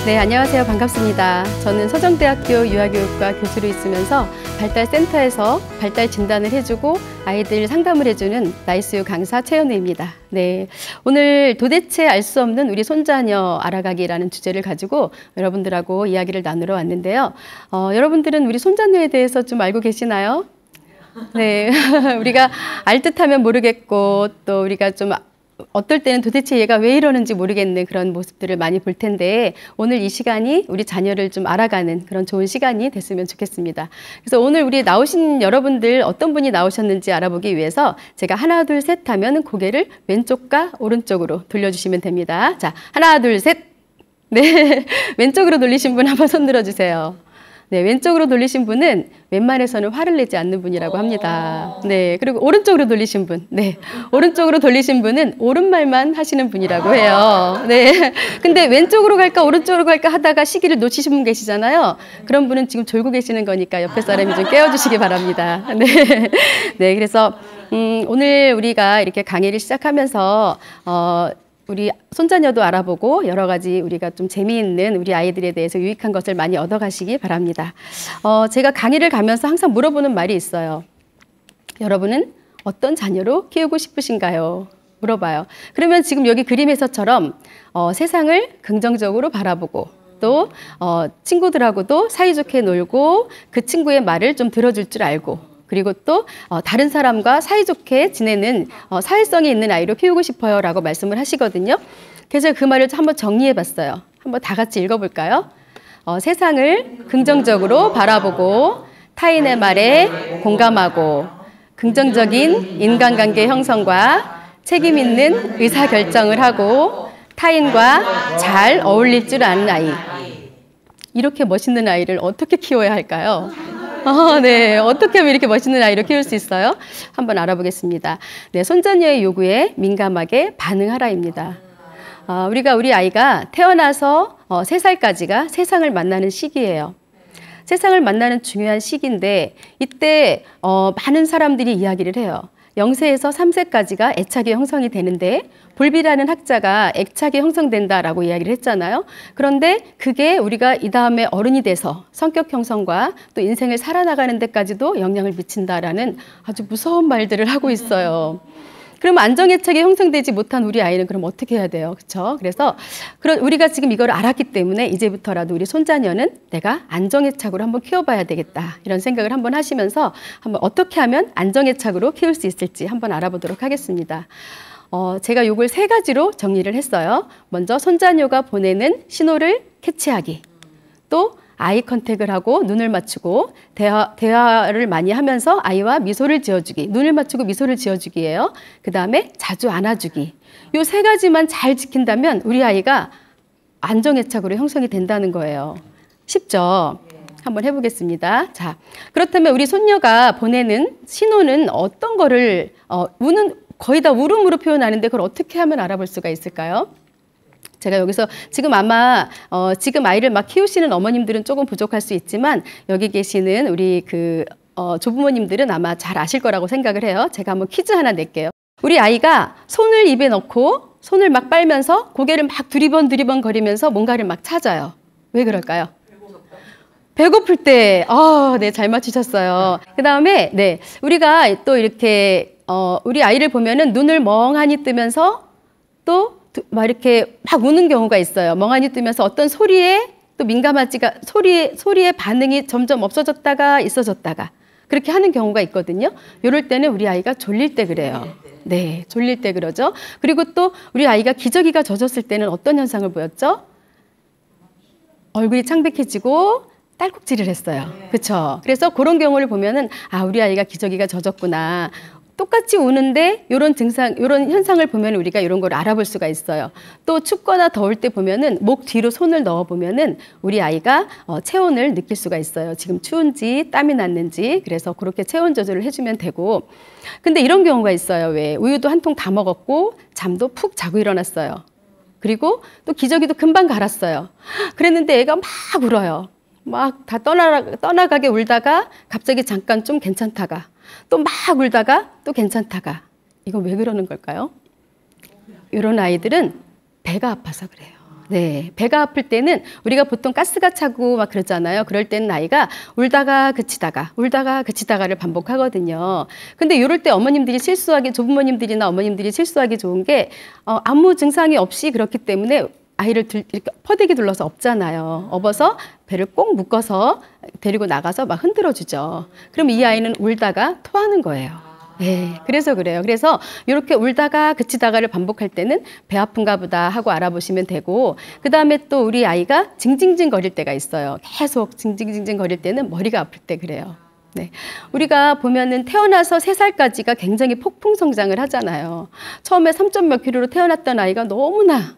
네, 안녕하세요. 반갑습니다. 저는 서정대학교 유아교육과 교수로 있으면서 발달센터에서 발달 진단을 해주고 아이들 상담을 해주는 나이스유 강사 최현우입니다. 네, 오늘 도대체 알 수 없는 우리 손자녀 알아가기라는 주제를 가지고 여러분들하고 이야기를 나누러 왔는데요. 여러분들은 우리 손자녀에 대해서 좀 알고 계시나요? 네, 우리가 알 듯하면 모르겠고 또 우리가 좀 어떨 때는 도대체 얘가 왜 이러는지 모르겠는 그런 모습들을 많이 볼 텐데 오늘 이 시간이 우리 자녀를 좀 알아가는 그런 좋은 시간이 됐으면 좋겠습니다. 그래서 오늘 우리 나오신 여러분들 어떤 분이 나오셨는지 알아보기 위해서 제가 하나 둘 셋 하면 고개를 왼쪽과 오른쪽으로 돌려주시면 됩니다. 자, 하나 둘 셋. 네, 왼쪽으로 돌리신 분 한번 손 들어주세요. 네, 왼쪽으로 돌리신 분은 웬만해서는 화를 내지 않는 분이라고 합니다. 네, 그리고 오른쪽으로 돌리신 분, 네, 오른쪽으로 돌리신 분은 옳은 말만 하시는 분이라고 해요. 네, 근데 왼쪽으로 갈까 오른쪽으로 갈까 하다가 시기를 놓치신 분 계시잖아요. 그런 분은 지금 졸고 계시는 거니까 옆에 사람이 좀 깨워주시기 바랍니다. 네, 네, 그래서 오늘 우리가 이렇게 강의를 시작하면서 우리 손자녀도 알아보고 여러 가지 우리가 좀 재미있는 우리 아이들에 대해서 유익한 것을 많이 얻어가시기 바랍니다. 제가 강의를 가면서 항상 물어보는 말이 있어요. 여러분은 어떤 자녀로 키우고 싶으신가요? 물어봐요. 그러면 지금 여기 그림에서처럼 세상을 긍정적으로 바라보고 또 친구들하고도 사이좋게 놀고 그 친구의 말을 좀 들어줄 줄 알고 그리고 또 다른 사람과 사이좋게 지내는 사회성이 있는 아이로 키우고 싶어요 라고 말씀을 하시거든요. 그래서 그 말을 한번 정리해 봤어요. 한번 다 같이 읽어볼까요? 세상을 긍정적으로 바라보고 타인의 말에 공감하고 긍정적인 인간관계 형성과 책임 있는 의사결정을 하고 타인과 잘 어울릴 줄 아는 아이. 이렇게 멋있는 아이를 어떻게 키워야 할까요? 네. 어떻게 하면 이렇게 멋있는 아이를 키울 수 있어요? 한번 알아보겠습니다. 네, 손자녀의 요구에 민감하게 반응하라입니다. 우리 아이가 태어나서 3살까지가 세상을 만나는 시기예요. 세상을 만나는 중요한 시기인데 이때 많은 사람들이 이야기를 해요. 0세에서 3세까지가 애착이 형성이 되는데 볼비라는 학자가 애착이 형성된다라고 이야기를 했잖아요. 그런데 그게 우리가 이 다음에 어른이 돼서 성격 형성과 또 인생을 살아나가는 데까지도 영향을 미친다라는 아주 무서운 말들을 하고 있어요. 그럼 안정애착이 형성되지 못한 우리 아이는 그럼 어떻게 해야 돼요? 그렇죠? 그래서 우리가 지금 이걸 알았기 때문에 이제부터라도 우리 손자녀는 내가 안정애착으로 한번 키워봐야 되겠다. 이런 생각을 한번 하시면서 한번 어떻게 하면 안정애착으로 키울 수 있을지 한번 알아보도록 하겠습니다. 제가 요걸 3가지로 정리를 했어요. 먼저 손자녀가 보내는 신호를 캐치하기. 또 아이 컨택을 하고 눈을 맞추고 대화를 많이 하면서 아이와 미소를 지어주기. 눈을 맞추고 미소를 지어주기예요. 그 다음에 자주 안아주기. 요 3가지만 잘 지킨다면 우리 아이가 안정애착으로 형성이 된다는 거예요. 쉽죠? 한번 해보겠습니다. 자, 그렇다면 우리 손녀가 보내는 신호는 어떤 거를 우는 거의 다 울음으로 표현하는데 그걸 어떻게 하면 알아볼 수가 있을까요? 제가 여기서 지금 아마 지금 아이를 막 키우시는 어머님들은 조금 부족할 수 있지만 여기 계시는 우리 조부모님들은 아마 잘 아실 거라고 생각을 해요. 제가 한번 퀴즈 하나 낼게요. 우리 아이가 손을 입에 넣고 손을 막 빨면서 고개를 막 두리번 거리면서 뭔가를 막 찾아요. 왜 그럴까요? 배고플 때. 네, 잘 맞추셨어요. 그 다음에 네, 우리가 또 이렇게 우리 아이를 보면은 눈을 멍하니 뜨면서 또 막 이렇게 막 우는 경우가 있어요. 멍하니 뜨면서 어떤 소리에 또 민감하지가 소리의 반응이 점점 없어졌다가 있어졌다가 그렇게 하는 경우가 있거든요. 이럴 때는 우리 아이가 졸릴 때 그래요. 네, 졸릴 때 그러죠. 그리고 또 우리 아이가 기저귀가 젖었을 때는 어떤 현상을 보였죠? 얼굴이 창백해지고 딸꾹질을 했어요. 그렇죠? 그래서 그런 경우를 보면은 우리 아이가 기저귀가 젖었구나. 똑같이 우는데 이런 현상을 보면 우리가 이런 걸 알아볼 수가 있어요. 또 춥거나 더울 때 보면은 목 뒤로 손을 넣어 보면은 우리 아이가 체온을 느낄 수가 있어요. 지금 추운지 땀이 났는지. 그래서 그렇게 체온 조절을 해주면 되고. 근데 이런 경우가 있어요. 왜 우유도 한 통 다 먹었고 잠도 푹 자고 일어났어요. 그리고 또 기저귀도 금방 갈았어요. 그랬는데 애가 막 울어요. 막 다 떠나가게 울다가 갑자기 잠깐 좀 괜찮다가 또 막 울다가 또 괜찮다가. 이건 왜 그러는 걸까요? 이런 아이들은 배가 아파서 그래요. 네, 배가 아플 때는 우리가 보통 가스가 차고 막 그러잖아요. 그럴 때는 아이가 울다가 그치다가 울다가 그치다가를 반복하거든요. 근데 이럴 때 어머님들이 실수하기, 조부모님들이나 어머님들이 실수하기 좋은 게 아무 증상이 없이 그렇기 때문에 아이를 이렇게 퍼대기 둘러서 업잖아요. 업어서 배를 꼭 묶어서 데리고 나가서 막 흔들어 주죠. 그럼 이 아이는 울다가 토하는 거예요. 네, 그래서 그래요. 그래서 이렇게 울다가 그치다가를 반복할 때는 배 아픈가 보다 하고 알아보시면 되고, 그 다음에 또 우리 아이가 징징징 거릴 때가 있어요. 계속 징징징징 거릴 때는 머리가 아플 때 그래요. 네. 우리가 보면은 태어나서 3살까지가 굉장히 폭풍 성장을 하잖아요. 처음에 3점 몇 킬로로 태어났던 아이가 너무나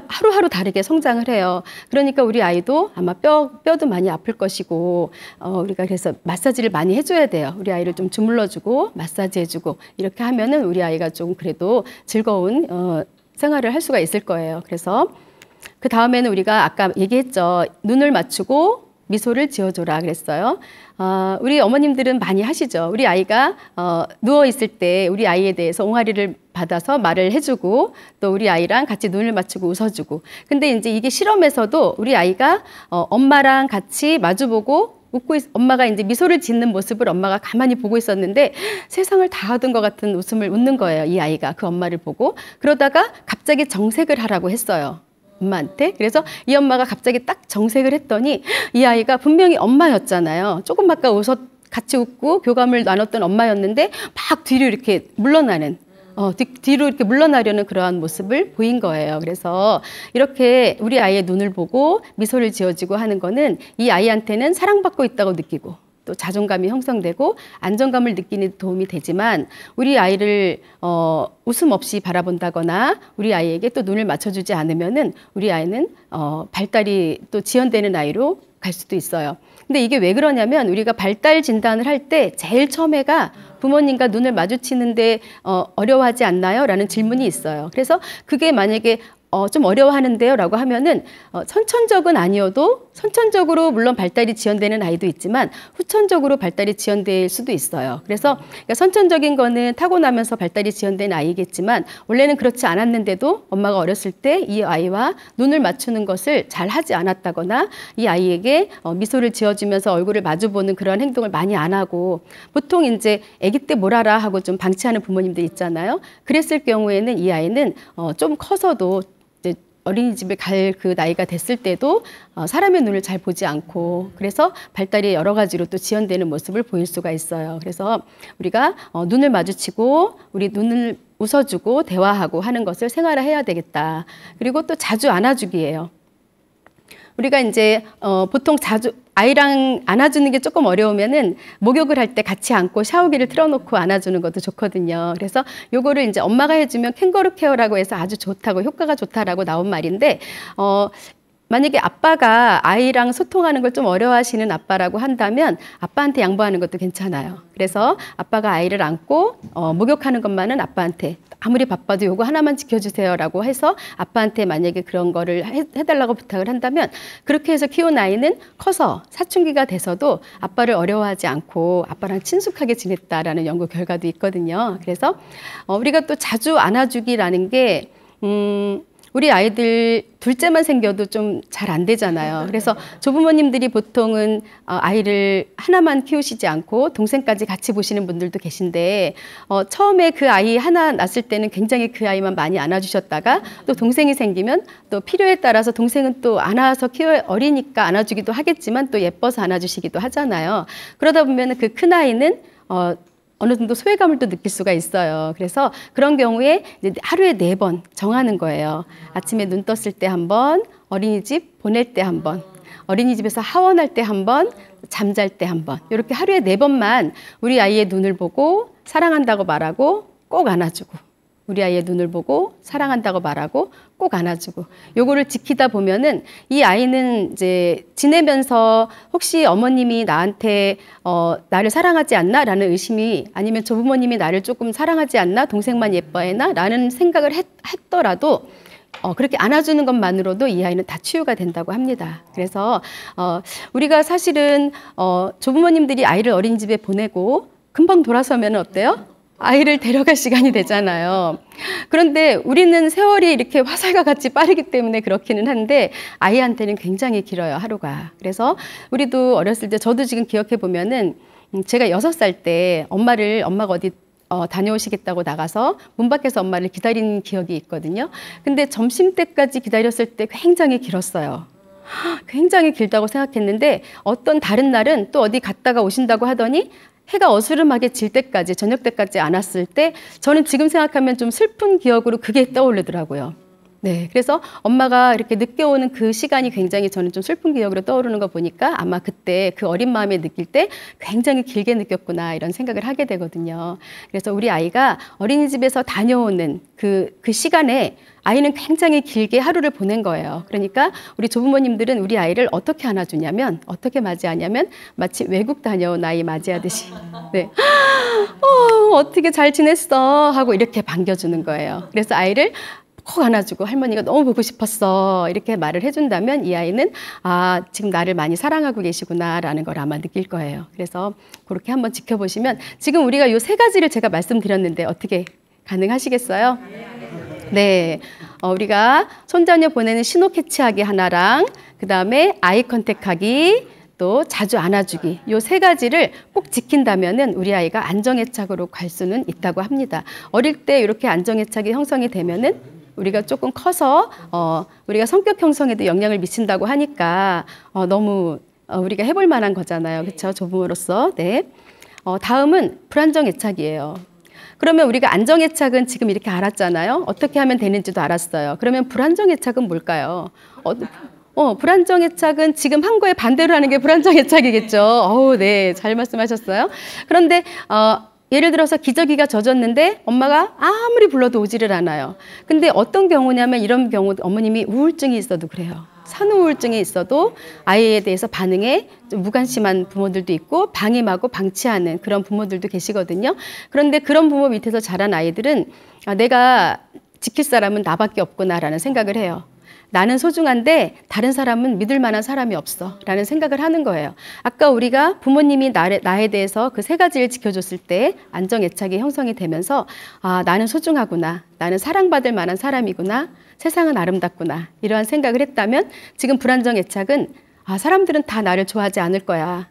하루하루 다르게 성장을 해요. 그러니까 우리 아이도 아마 뼈도 많이 아플 것이고, 우리가 그래서 마사지를 많이 해줘야 돼요. 우리 아이를 좀 주물러주고, 마사지 해주고, 이렇게 하면은 우리 아이가 좀 그래도 즐거운, 생활을 할 수가 있을 거예요. 그래서 그 다음에는 우리가 아까 얘기했죠. 눈을 맞추고 미소를 지어줘라 그랬어요. 우리 어머님들은 많이 하시죠. 우리 아이가 누워있을 때 우리 아이에 대해서 옹알이를 받아서 말을 해주고, 또 우리 아이랑 같이 눈을 맞추고 웃어주고. 근데 이제 이게 실험에서도 우리 아이가 엄마랑 같이 마주보고 엄마가 이제 미소를 짓는 모습을 엄마가 가만히 보고 있었는데 세상을 다 얻은 것 같은 웃음을 웃는 거예요. 이 아이가 그 엄마를 보고. 그러다가 갑자기 정색을 하라고 했어요. 엄마한테. 그래서 이 엄마가 갑자기 딱 정색을 했더니 이 아이가 분명히 엄마였잖아요. 조금 아까 같이 웃고 교감을 나눴던 엄마였는데 막 뒤로 이렇게 물러나는, 뒤로 이렇게 물러나려는 그러한 모습을 보인 거예요. 그래서 이렇게 우리 아이의 눈을 보고 미소를 지어주고 하는 거는 이 아이한테는 사랑받고 있다고 느끼고, 또 자존감이 형성되고 안정감을 느끼는 데 도움이 되지만, 우리 아이를 웃음 없이 바라본다거나 우리 아이에게 또 눈을 맞춰주지 않으면은 우리 아이는 발달이 또 지연되는 아이로 갈 수도 있어요. 근데 이게 왜 그러냐면, 우리가 발달 진단을 할 때 제일 처음에가 부모님과 눈을 마주치는데 어려워하지 않나요? 라는 질문이 있어요. 그래서 그게 만약에 좀 어려워하는데요 라고 하면은 선천적은 아니어도, 선천적으로 물론 발달이 지연되는 아이도 있지만 후천적으로 발달이 지연될 수도 있어요. 그래서 그러니까 선천적인 거는 타고나면서 발달이 지연된 아이겠지만 원래는 그렇지 않았는데도 엄마가 어렸을 때 이 아이와 눈을 맞추는 것을 잘 하지 않았다거나, 이 아이에게 미소를 지어주면서 얼굴을 마주보는 그런 행동을 많이 안 하고, 보통 이제 아기 때 뭘 알아 하고 좀 방치하는 부모님들 있잖아요. 그랬을 경우에는 이 아이는 좀 커서도 어린이집을 갈 그 나이가 됐을 때도 사람의 눈을 잘 보지 않고, 그래서 발달이 여러 가지로 또 지연되는 모습을 보일 수가 있어요. 그래서 우리가 눈을 마주치고 우리 눈을 웃어주고 대화하고 하는 것을 생활화해야 되겠다. 그리고 또 자주 안아주기예요. 우리가 이제 보통 자주 아이랑 안아주는 게 조금 어려우면은 목욕을 할 때 같이 안고 샤워기를 틀어놓고 안아주는 것도 좋거든요. 그래서 요거를 이제 엄마가 해주면 캥거루 케어라고 해서 아주 좋다고, 효과가 좋다라고 나온 말인데, 만약에 아빠가 아이랑 소통하는 걸 좀 어려워하시는 아빠라고 한다면 아빠한테 양보하는 것도 괜찮아요. 그래서 아빠가 아이를 안고 목욕하는 것만은 아빠한테, 아무리 바빠도 요거 하나만 지켜주세요라고 해서 아빠한테 만약에 그런 거를 해달라고 부탁을 한다면, 그렇게 해서 키운 아이는 커서 사춘기가 돼서도 아빠를 어려워하지 않고 아빠랑 친숙하게 지냈다라는 연구 결과도 있거든요. 그래서 우리가 또 자주 안아주기라는 게 우리 아이들 둘째만 생겨도 좀 잘 안 되잖아요. 그래서 조부모님들이 보통은 아이를 하나만 키우시지 않고 동생까지 같이 보시는 분들도 계신데, 처음에 그 아이 하나 낳았을 때는 굉장히 그 아이만 많이 안아주셨다가 또 동생이 생기면 또 필요에 따라서 동생은 또 안아서 어리니까 안아주기도 하겠지만 또 예뻐서 안아주시기도 하잖아요. 그러다 보면 그 큰 아이는 어느 정도 소외감을 또 느낄 수가 있어요. 그래서 그런 경우에 이제 하루에 4번 정하는 거예요. 아침에 눈 떴을 때 한 번, 어린이집 보낼 때 한 번, 어린이집에서 하원할 때 한 번, 잠잘 때 한 번, 이렇게 하루에 4번만 우리 아이의 눈을 보고 사랑한다고 말하고 꼭 안아주고, 우리 아이의 눈을 보고 사랑한다고 말하고 꼭 안아주고, 요거를 지키다 보면은 이 아이는 이제 지내면서 혹시 어머님이 나한테 나를 사랑하지 않나? 라는 의심이, 아니면 조부모님이 나를 조금 사랑하지 않나? 동생만 예뻐해나? 라는 생각을 했더라도 그렇게 안아주는 것만으로도 이 아이는 다 치유가 된다고 합니다. 그래서 우리가 사실은 조부모님들이 아이를 어린이집에 보내고 금방 돌아서면 어때요? 아이를 데려갈 시간이 되잖아요. 그런데 우리는 세월이 이렇게 화살과 같이 빠르기 때문에 그렇기는 한데 아이한테는 굉장히 길어요, 하루가. 그래서 우리도 어렸을 때 저도 지금 기억해 보면은 제가 6살 때 엄마가 어디 다녀오시겠다고 나가서 문 밖에서 엄마를 기다린 기억이 있거든요. 근데 점심때까지 기다렸을 때 굉장히 길었어요. 굉장히 길다고 생각했는데 어떤 다른 날은 또 어디 갔다가 오신다고 하더니 해가 어스름하게 질 때까지, 저녁 때까지 안 왔을 때 저는 지금 생각하면 좀 슬픈 기억으로 그게 떠오르더라고요. 네, 그래서 엄마가 이렇게 늦게 오는 그 시간이 굉장히 저는 좀 슬픈 기억으로 떠오르는 거 보니까 아마 그때 그 어린 마음에 느낄 때 굉장히 길게 느꼈구나 이런 생각을 하게 되거든요. 그래서 우리 아이가 어린이집에서 다녀오는 그 시간에 아이는 굉장히 길게 하루를 보낸 거예요. 그러니까 우리 조부모님들은 우리 아이를 어떻게 안아주냐면, 어떻게 맞이하냐면 마치 외국 다녀온 아이 맞이하듯이 네. 어떻게 잘 지냈어? 하고 이렇게 반겨주는 거예요. 그래서 아이를 콕 안아주고 할머니가 너무 보고 싶었어 이렇게 말을 해준다면 이 아이는 아 지금 나를 많이 사랑하고 계시구나 라는 걸 아마 느낄 거예요. 그래서 그렇게 한번 지켜보시면 지금 우리가 요 3가지를 제가 말씀드렸는데 어떻게 가능하시겠어요? 네, 우리가 손자녀 보내는 신호 캐치하기 하나랑 그 다음에 아이 컨택하기 또 자주 안아주기 요 3가지를 꼭 지킨다면은 우리 아이가 안정애착으로 갈 수는 있다고 합니다. 어릴 때 이렇게 안정애착이 형성이 되면은 우리가 조금 커서 우리가 성격 형성에도 영향을 미친다고 하니까 너무 우리가 해볼 만한 거잖아요. 그렇죠? 조부모로서. 네. 다음은 불안정애착이에요. 그러면 우리가 안정애착은 지금 이렇게 알았잖아요. 어떻게 하면 되는지도 알았어요. 그러면 불안정애착은 뭘까요? 불안정애착은 지금 한 거에 반대로 하는 게 불안정애착이겠죠. 네, 잘 말씀하셨어요. 그런데 예를 들어서 기저귀가 젖었는데 엄마가 아무리 불러도 오지를 않아요. 근데 어떤 경우냐면 이런 경우 어머님이 우울증이 있어도 그래요. 산후우울증이 있어도 아이에 대해서 반응에 좀 무관심한 부모들도 있고 방임하고 방치하는 그런 부모들도 계시거든요. 그런데 그런 부모 밑에서 자란 아이들은 내가 지킬 사람은 나밖에 없구나라는 생각을 해요. 나는 소중한데 다른 사람은 믿을 만한 사람이 없어 라는 생각을 하는 거예요. 아까 우리가 부모님이 나에 대해서 그 3가지를 지켜줬을 때 안정애착이 형성이 되면서 나는 소중하구나, 나는 사랑받을 만한 사람이구나, 세상은 아름답구나 이러한 생각을 했다면 지금 불안정애착은 사람들은 다 나를 좋아하지 않을 거야,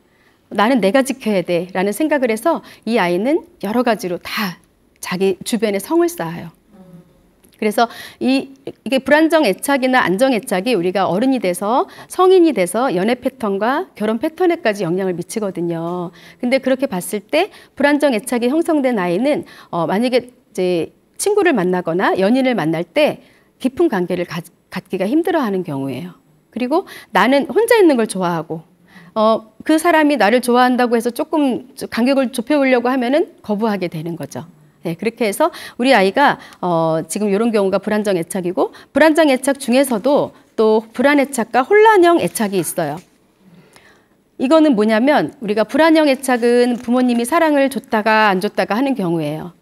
나는 내가 지켜야 돼 라는 생각을 해서 이 아이는 여러 가지로 다 자기 주변에 성을 쌓아요. 그래서 이게 불안정 애착이나 안정 애착이 우리가 어른이 돼서 성인이 돼서 연애 패턴과 결혼 패턴에까지 영향을 미치거든요. 근데 그렇게 봤을 때 불안정 애착이 형성된 아이는 만약에 이제 친구를 만나거나 연인을 만날 때 깊은 관계를 갖기가 힘들어하는 경우예요. 그리고 나는 혼자 있는 걸 좋아하고 그 사람이 나를 좋아한다고 해서 조금 간격을 좁혀보려고 하면은 거부하게 되는 거죠. 네, 그렇게 해서 우리 아이가 지금 이런 경우가 불안정 애착이고 불안정 애착 중에서도 또 불안 애착과 혼란형 애착이 있어요. 이거는 뭐냐면 우리가 불안형 애착은 부모님이 사랑을 줬다가 안 줬다가 하는 경우예요.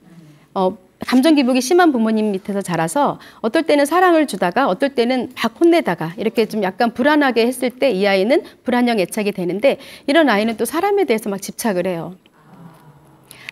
감정 기복이 심한 부모님 밑에서 자라서 어떨 때는 사랑을 주다가 어떨 때는 막 혼내다가 이렇게 좀 약간 불안하게 했을 때 이 아이는 불안형 애착이 되는데 이런 아이는 또 사람에 대해서 막 집착을 해요.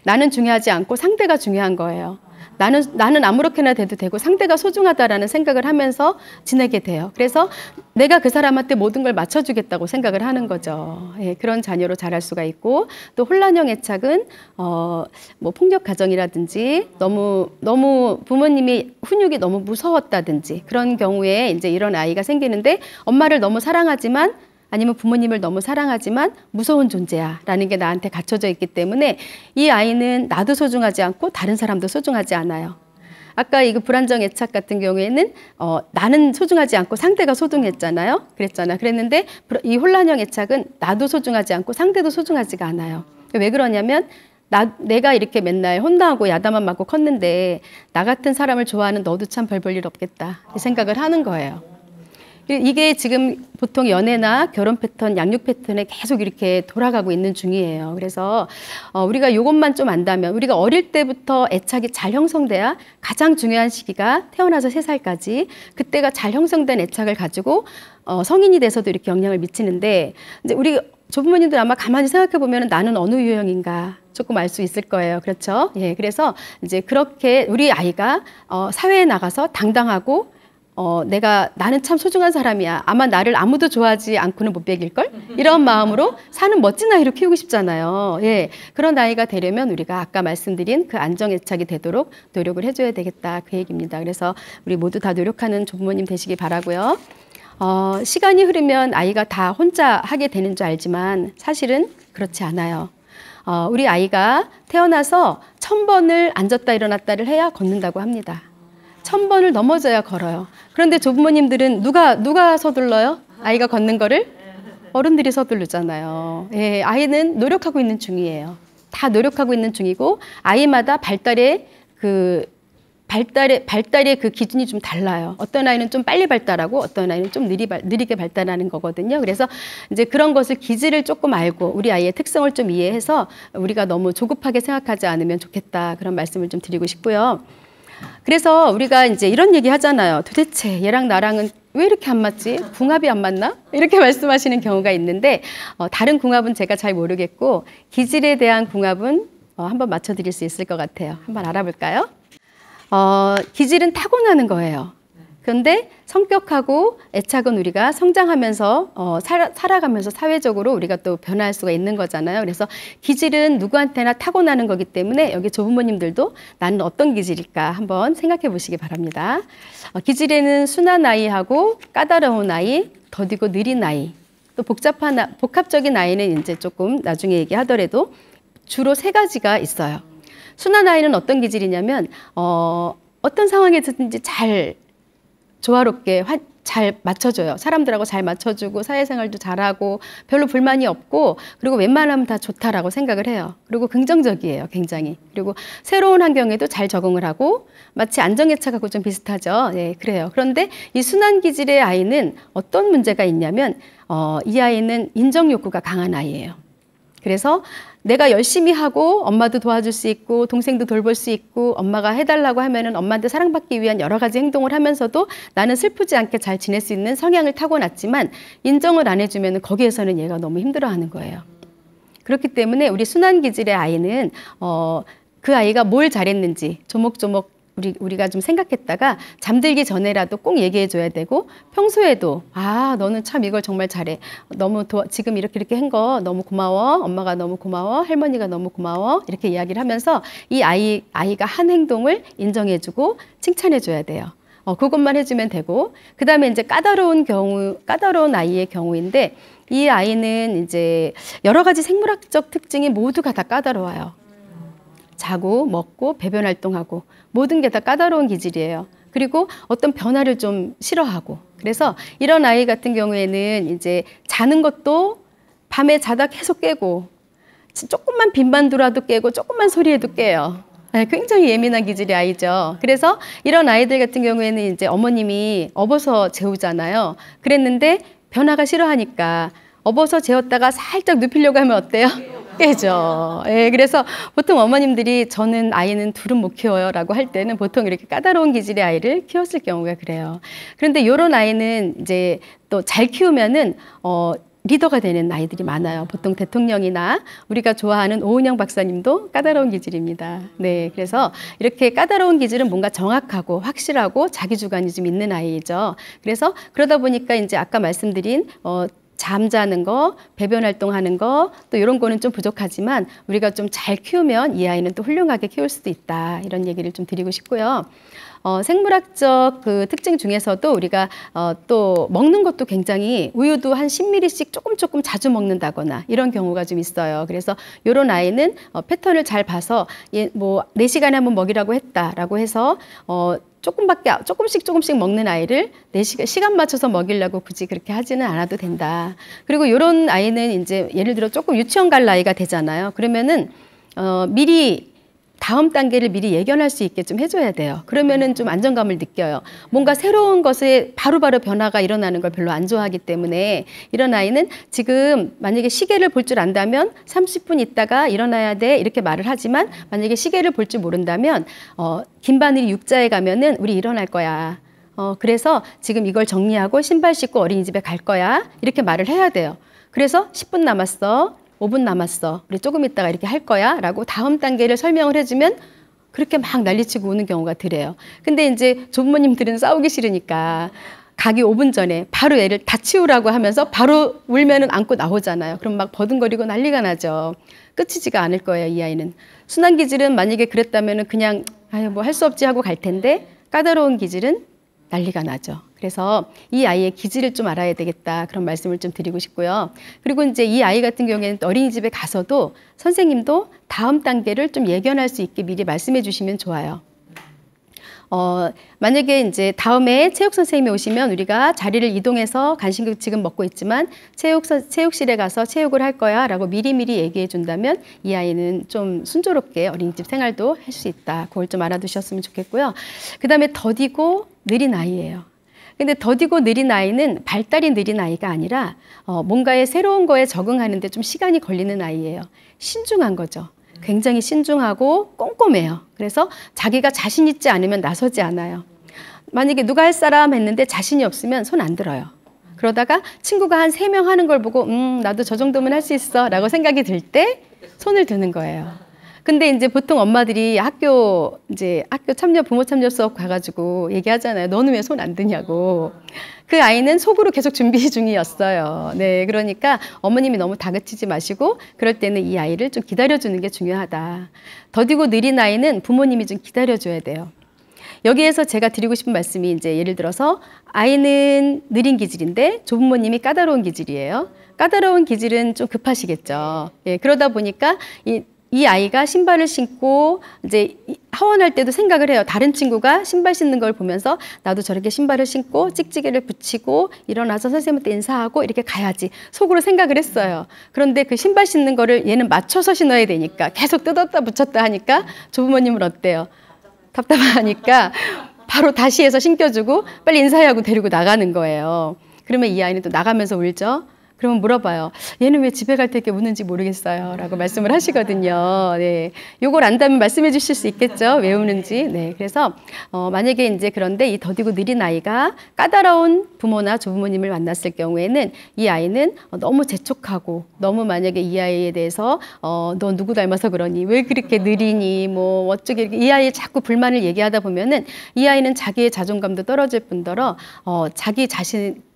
나는 중요하지 않고 상대가 중요한 거예요. 나는 아무렇게나 돼도 되고 상대가 소중하다라는 생각을 하면서 지내게 돼요. 그래서 내가 그 사람한테 모든 걸 맞춰주겠다고 생각을 하는 거죠. 예, 그런 자녀로 자랄 수가 있고 또 혼란형 애착은 뭐 폭력 가정이라든지 너무 부모님이 훈육이 너무 무서웠다든지 그런 경우에 이제 이런 아이가 생기는데 엄마를 너무 사랑하지만 아니면 부모님을 너무 사랑하지만 무서운 존재야 라는 게 나한테 갖춰져 있기 때문에 이 아이는 나도 소중하지 않고 다른 사람도 소중하지 않아요. 아까 이거 불안정 애착 같은 경우에는 나는 소중하지 않고 상대가 소중했잖아요. 그랬는데 이 혼란형 애착은 나도 소중하지 않고 상대도 소중하지가 않아요. 왜 그러냐면 내가 이렇게 맨날 혼나고 야단만 맞고 컸는데 나 같은 사람을 좋아하는 너도 참 별 볼 일 없겠다 이 생각을 하는 거예요. 이게 지금 보통 연애나 결혼 패턴, 양육 패턴에 계속 이렇게 돌아가고 있는 중이에요. 그래서 우리가 이것만 좀 안다면 우리가 어릴 때부터 애착이 잘 형성돼야 가장 중요한 시기가 태어나서 3살까지 그때가 잘 형성된 애착을 가지고 성인이 돼서도 이렇게 영향을 미치는데 이제 우리 조부모님들 아마 가만히 생각해 보면 나는 어느 유형인가 조금 알 수 있을 거예요. 그렇죠? 예, 그래서 이제 그렇게 우리 아이가 사회에 나가서 당당하고 나는 참 소중한 사람이야. 아마 나를 아무도 좋아하지 않고는 못 베길걸? 이런 마음으로 사는 멋진 아이로 키우고 싶잖아요. 예. 그런 아이가 되려면 우리가 아까 말씀드린 그 안정애착이 되도록 노력을 해줘야 되겠다. 그 얘기입니다. 그래서 우리 모두 다 노력하는 조부모님 되시기 바라고요. 시간이 흐르면 아이가 다 혼자 하게 되는 줄 알지만 사실은 그렇지 않아요. 우리 아이가 태어나서 1000번을 앉았다 일어났다를 해야 걷는다고 합니다. 1000번을 넘어져야 걸어요. 그런데 조부모님들은 누가 서둘러요? 아이가 걷는 거를? 어른들이 서두르잖아요. 예, 아이는 노력하고 있는 중이에요. 다 노력하고 있는 중이고 아이마다 발달의 그 기준이 좀 달라요. 어떤 아이는 좀 빨리 발달하고 어떤 아이는 좀 느리게 발달하는 거거든요. 그래서 이제 그런 것을 기질을 조금 알고 우리 아이의 특성을 좀 이해해서 우리가 너무 조급하게 생각하지 않으면 좋겠다. 그런 말씀을 좀 드리고 싶고요. 그래서 우리가 이제 이런 얘기 하잖아요. 도대체 얘랑 나랑은 왜 이렇게 안 맞지? 궁합이 안 맞나? 이렇게 말씀하시는 경우가 있는데 다른 궁합은 제가 잘 모르겠고 기질에 대한 궁합은 한번 맞춰드릴 수 있을 것 같아요. 한번 알아볼까요? 기질은 타고나는 거예요. 그런데 성격하고 애착은 우리가 성장하면서 살아가면서 사회적으로 우리가 또 변화할 수가 있는 거잖아요. 그래서 기질은 누구한테나 타고나는 거기 때문에 여기 조부모님들도 나는 어떤 기질일까 한번 생각해 보시기 바랍니다. 기질에는 순한 아이하고 까다로운 아이, 더디고 느린 아이, 또 복합적인 아이는 이제 조금 나중에 얘기하더라도 주로 3가지가 있어요. 순한 아이는 어떤 기질이냐면 어떤 상황에서든지 잘 조화롭게 잘 맞춰줘요. 사람들하고 잘 맞춰주고 사회생활도 잘하고 별로 불만이 없고 그리고 웬만하면 다 좋다라고 생각을 해요. 그리고 긍정적이에요. 굉장히. 그리고 새로운 환경에도 잘 적응을 하고 마치 안정애착하고 좀 비슷하죠. 네, 그래요. 그런데 이 순한 기질의 아이는 어떤 문제가 있냐면 이 아이는 인정욕구가 강한 아이예요. 그래서 내가 열심히 하고 엄마도 도와줄 수 있고 동생도 돌볼 수 있고 엄마가 해달라고 하면은 엄마한테 사랑받기 위한 여러 가지 행동을 하면서도 나는 슬프지 않게 잘 지낼 수 있는 성향을 타고났지만 인정을 안 해주면은 거기에서는 얘가 너무 힘들어하는 거예요. 그렇기 때문에 우리 순한 기질의 아이는 그 아이가 뭘 잘했는지 조목조목 우리가 좀 생각했다가 잠들기 전에라도 꼭 얘기해 줘야 되고 평소에도 너는 참 이걸 정말 잘해. 너무 지금 이렇게 한 거 너무 고마워. 엄마가 너무 고마워. 할머니가 너무 고마워. 이렇게 이야기를 하면서 이 아이가 한 행동을 인정해 주고 칭찬해 줘야 돼요. 그것만 해주면 되고 그 다음에 이제 까다로운 아이의 경우인데 이 아이는 이제 여러 가지 생물학적 특징이 모두가 다 까다로워요. 자고 먹고 배변 활동하고 모든 게 다 까다로운 기질이에요. 그리고 어떤 변화를 좀 싫어하고 그래서 이런 아이 같은 경우에는 이제 자는 것도 밤에 자다 계속 깨고 조금만 빈반도라도 깨고 조금만 소리해도 깨요. 네, 굉장히 예민한 기질의 아이죠. 그래서 이런 아이들 같은 경우에는 이제 어머님이 업어서 재우잖아요. 그랬는데 변화가 싫어하니까 업어서 재웠다가 살짝 눕히려고 하면 어때요? 깨죠. 예, 그래서 보통 어머님들이 저는 아이는 둘은 못 키워요 라고 할 때는 보통 이렇게 까다로운 기질의 아이를 키웠을 경우가 그래요. 그런데 이런 아이는 이제 또 잘 키우면은 리더가 되는 아이들이 많아요. 보통 대통령이나 우리가 좋아하는 오은영 박사님도 까다로운 기질입니다. 네, 그래서 이렇게 까다로운 기질은 뭔가 정확하고 확실하고 자기 주관이 좀 있는 아이죠. 그래서 그러다 보니까 이제 아까 말씀드린 잠자는 거, 배변 활동하는 거, 또 이런 거는 좀 부족하지만 우리가 좀 잘 키우면 이 아이는 또 훌륭하게 키울 수도 있다. 이런 얘기를 좀 드리고 싶고요. 생물학적 그 특징 중에서도 우리가 또 먹는 것도 굉장히 우유도 한 10ml씩 조금 조금 자주 먹는다거나 이런 경우가 좀 있어요. 그래서 이런 아이는 패턴을 잘 봐서 뭐 4시간에 한 번 먹이라고 했다라고 해서 조금씩 먹는 아이를 4시간 시간 맞춰서 먹이려고 굳이 그렇게 하지는 않아도 된다. 그리고 이런 아이는 이제 예를 들어 조금 유치원 갈 나이가 되잖아요. 그러면은 미리 다음 단계를 미리 예견할 수 있게 좀 해줘야 돼요. 그러면은 좀 안정감을 느껴요. 뭔가 새로운 것에 바로바로 변화가 일어나는 걸 별로 안 좋아하기 때문에 이런 아이는 지금 만약에 시계를 볼 줄 안다면 30분 있다가 일어나야 돼 이렇게 말을 하지만 만약에 시계를 볼 줄 모른다면 김바늘이 육자에 가면은 우리 일어날 거야. 그래서 지금 이걸 정리하고 신발 신고 어린이집에 갈 거야. 이렇게 말을 해야 돼요. 그래서 10분 남았어, 5분 남았어, 우리 조금 있다가 이렇게 할 거야 라고 다음 단계를 설명을 해주면 그렇게 막 난리치고 우는 경우가 드래요. 근데 이제 조부모님들은 싸우기 싫으니까 가기 5분 전에 바로 애를 다 치우라고 하면서 바로 울면은 안고 나오잖아요. 그럼 막 버둥거리고 난리가 나죠. 끝이지가 않을 거예요, 이 아이는. 순한 기질은 만약에 그랬다면은 그냥 아유 뭐 할 수 없지 하고 갈 텐데, 까다로운 기질은 난리가 나죠. 그래서 이 아이의 기질을 좀 알아야 되겠다, 그런 말씀을 좀 드리고 싶고요. 그리고 이제 이 아이 같은 경우에는 어린이집에 가서도 선생님도 다음 단계를 좀 예견할 수 있게 미리 말씀해 주시면 좋아요. 만약에 이제 다음에 체육 선생님이 오시면 우리가 자리를 이동해서 간식을 지금 먹고 있지만 체육실에 가서 체육을 할 거야 라고 미리미리 얘기해 준다면 이 아이는 좀 순조롭게 어린이집 생활도 할 수 있다. 그걸 좀 알아두셨으면 좋겠고요. 그 다음에 더디고 느린 아이예요. 근데 더디고 느린 아이는 발달이 느린 아이가 아니라 뭔가의 새로운 거에 적응하는데 좀 시간이 걸리는 아이예요. 신중한 거죠. 굉장히 신중하고 꼼꼼해요. 그래서 자기가 자신 있지 않으면 나서지 않아요. 만약에 누가 할 사람 했는데 자신이 없으면 손 안 들어요. 그러다가 친구가 한 3명 하는 걸 보고 나도 저 정도면 할 수 있어 라고 생각이 들 때 손을 드는 거예요. 근데 이제 보통 엄마들이 학교 참여, 부모 참여 수업 가가지고 얘기하잖아요. 너는 왜 손 안 드냐고. 그 아이는 속으로 계속 준비 중이었어요. 네, 그러니까 어머님이 너무 다그치지 마시고 그럴 때는 이 아이를 좀 기다려주는 게 중요하다. 더디고 느린 아이는 부모님이 좀 기다려줘야 돼요. 여기에서 제가 드리고 싶은 말씀이 이제 예를 들어서 아이는 느린 기질인데 조부모님이 까다로운 기질이에요. 까다로운 기질은 좀 급하시겠죠. 예, 그러다 보니까 이 아이가 신발을 신고 이제 하원할 때도 생각을 해요. 다른 친구가 신발 신는 걸 보면서 나도 저렇게 신발을 신고 찍찍이를 붙이고 일어나서 선생님한테 인사하고 이렇게 가야지. 속으로 생각을 했어요. 그런데 그 신발 신는 거를 얘는 맞춰서 신어야 되니까 계속 뜯었다 붙였다 하니까 조부모님은 어때요? 답답하니까 바로 다시 해서 신겨주고 빨리 인사하고 데리고 나가는 거예요. 그러면 이 아이는 또 나가면서 울죠. 그러면 물어봐요. 얘는 왜 집에 갈 때 이렇게 우는지 모르겠어요 라고 말씀을 하시거든요. 네. 요걸 안다면 말씀해 주실 수 있겠죠? 왜 우는지. 네. 그래서 만약에 이제 그런데 이 더디고 느린 아이가 까다로운 부모나 조부모님을 만났을 경우에는 이 아이는 너무 재촉하고 너무 만약에 이 아이에 대해서 너 누구 닮아서 그러니? 왜 그렇게 느리니? 뭐 어쩌게 이렇게 이 아이의 자꾸 불만을 얘기하다 보면은 이 아이는 자기의 자존감도 떨어질 뿐더러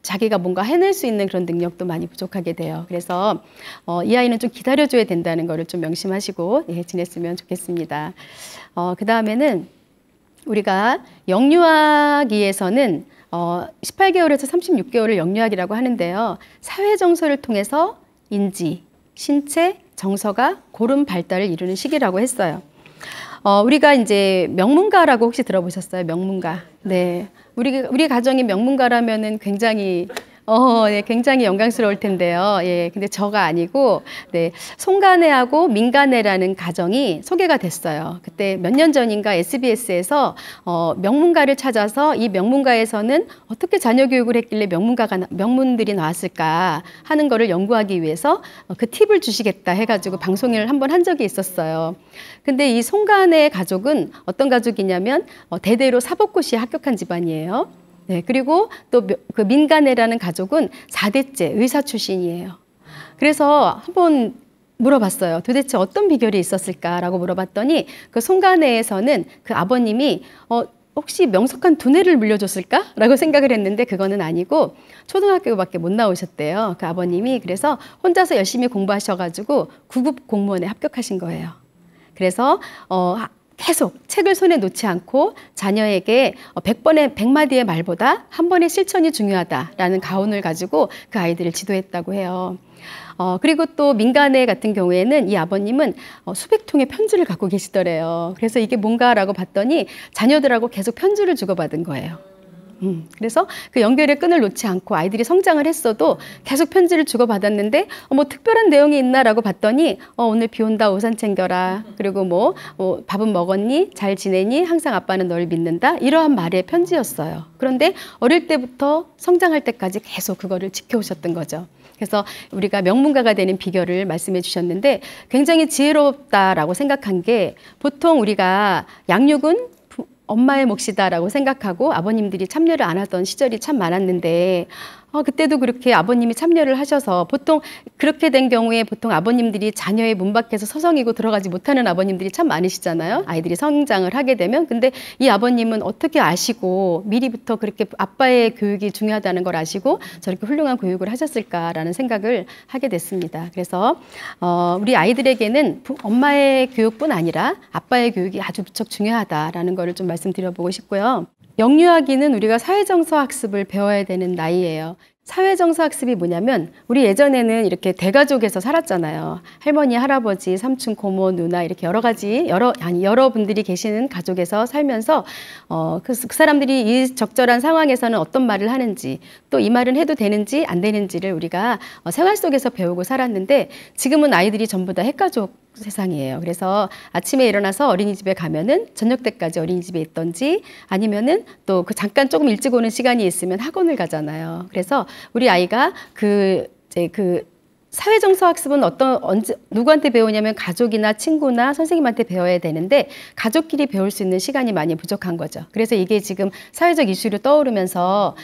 자기가 뭔가 해낼 수 있는 그런 능력도 많이 부족하게 돼요. 그래서 이 아이는 좀 기다려줘야 된다는 거를 좀 명심하시고 지냈으면 좋겠습니다. 그 다음에는 우리가 영유아기에서는 18개월에서 36개월을 영유아기라고 하는데요. 사회정서를 통해서 인지, 신체, 정서가 고른 발달을 이루는 시기라고 했어요. 우리가 이제 명문가라고 혹시 들어보셨어요? 명문가. 네. 우리 가정이 명문가라면은 굉장히 굉장히 영광스러울 텐데요. 예, 근데 저가 아니고, 네, 송가네하고 민가네라는 가정이 소개가 됐어요. 그때 몇 년 전인가 SBS에서 명문가를 찾아서 이 명문가에서는 어떻게 자녀 교육을 했길래 명문들이 나왔을까 하는 거를 연구하기 위해서 그 팁을 주시겠다 해가지고 방송을 한번 한 적이 있었어요. 근데 이 송가네 가족은 어떤 가족이냐면 대대로 사법고시에 합격한 집안이에요. 네, 그리고 또 그 민가네라는 가족은 4대째 의사 출신이에요. 그래서 한번 물어봤어요. 도대체 어떤 비결이 있었을까라고 물어봤더니 그 송가네에서는 그 아버님이 혹시 명석한 두뇌를 물려줬을까라고 생각을 했는데 그거는 아니고 초등학교밖에 못 나오셨대요. 그 아버님이. 그래서 혼자서 열심히 공부하셔가지고 9급 공무원에 합격하신 거예요. 그래서 계속 책을 손에 놓지 않고 자녀에게 100마디의 말보다 한 번의 실천이 중요하다라는 가훈을 가지고 그 아이들을 지도했다고 해요. 그리고 또 민가네 같은 경우에는 이 아버님은 수백 통의 편지를 갖고 계시더래요. 그래서 이게 뭔가라고 봤더니 자녀들하고 계속 편지를 주고받은 거예요. 그래서 그 연결의 끈을 놓지 않고 아이들이 성장을 했어도 계속 편지를 주고받았는데 뭐 특별한 내용이 있나라고 봤더니 오늘 비 온다 우산 챙겨라 그리고 뭐 밥은 먹었니 잘 지내니 항상 아빠는 널 믿는다 이러한 말의 편지였어요. 그런데 어릴 때부터 성장할 때까지 계속 그거를 지켜오셨던 거죠. 그래서 우리가 명문가가 되는 비결을 말씀해 주셨는데 굉장히 지혜롭다라고 생각한 게 보통 우리가 양육은 엄마의 몫이다라고 생각하고 아버님들이 참여를 안 하던 시절이 참 많았는데 그때도 그렇게 아버님이 참여를 하셔서 보통 그렇게 된 경우에 보통 아버님들이 자녀의 문 밖에서 서성이고 들어가지 못하는 아버님들이 참 많으시잖아요. 아이들이 성장을 하게 되면. 근데 이 아버님은 어떻게 아시고 미리부터 그렇게 아빠의 교육이 중요하다는 걸 아시고 저렇게 훌륭한 교육을 하셨을까라는 생각을 하게 됐습니다. 그래서 우리 아이들에게는 엄마의 교육뿐 아니라 아빠의 교육이 아주 무척 중요하다라는 거를 좀 말씀드려보고 싶고요. 영유아기는 우리가 사회정서 학습을 배워야 되는 나이예요. 사회정서 학습이 뭐냐면 우리 예전에는 이렇게 대가족에서 살았잖아요. 할머니, 할아버지, 삼촌, 고모, 누나 이렇게 여러 가지 여러분들이 계시는 가족에서 살면서 그 사람들이 이 적절한 상황에서는 어떤 말을 하는지 또 이 말은 해도 되는지 안 되는지를 우리가 생활 속에서 배우고 살았는데 지금은 아이들이 전부 다 핵가족 세상이에요. 그래서 아침에 일어나서 어린이집에 가면은 저녁 때까지 어린이집에 있던지 아니면은 또 그 잠깐 조금 일찍 오는 시간이 있으면 학원을 가잖아요. 그래서 우리 아이가 그 사회정서 학습은 누구한테 배우냐면 가족이나 친구나 선생님한테 배워야 되는데 가족끼리 배울 수 있는 시간이 많이 부족한 거죠. 그래서 이게 지금 사회적 이슈로 떠오르면서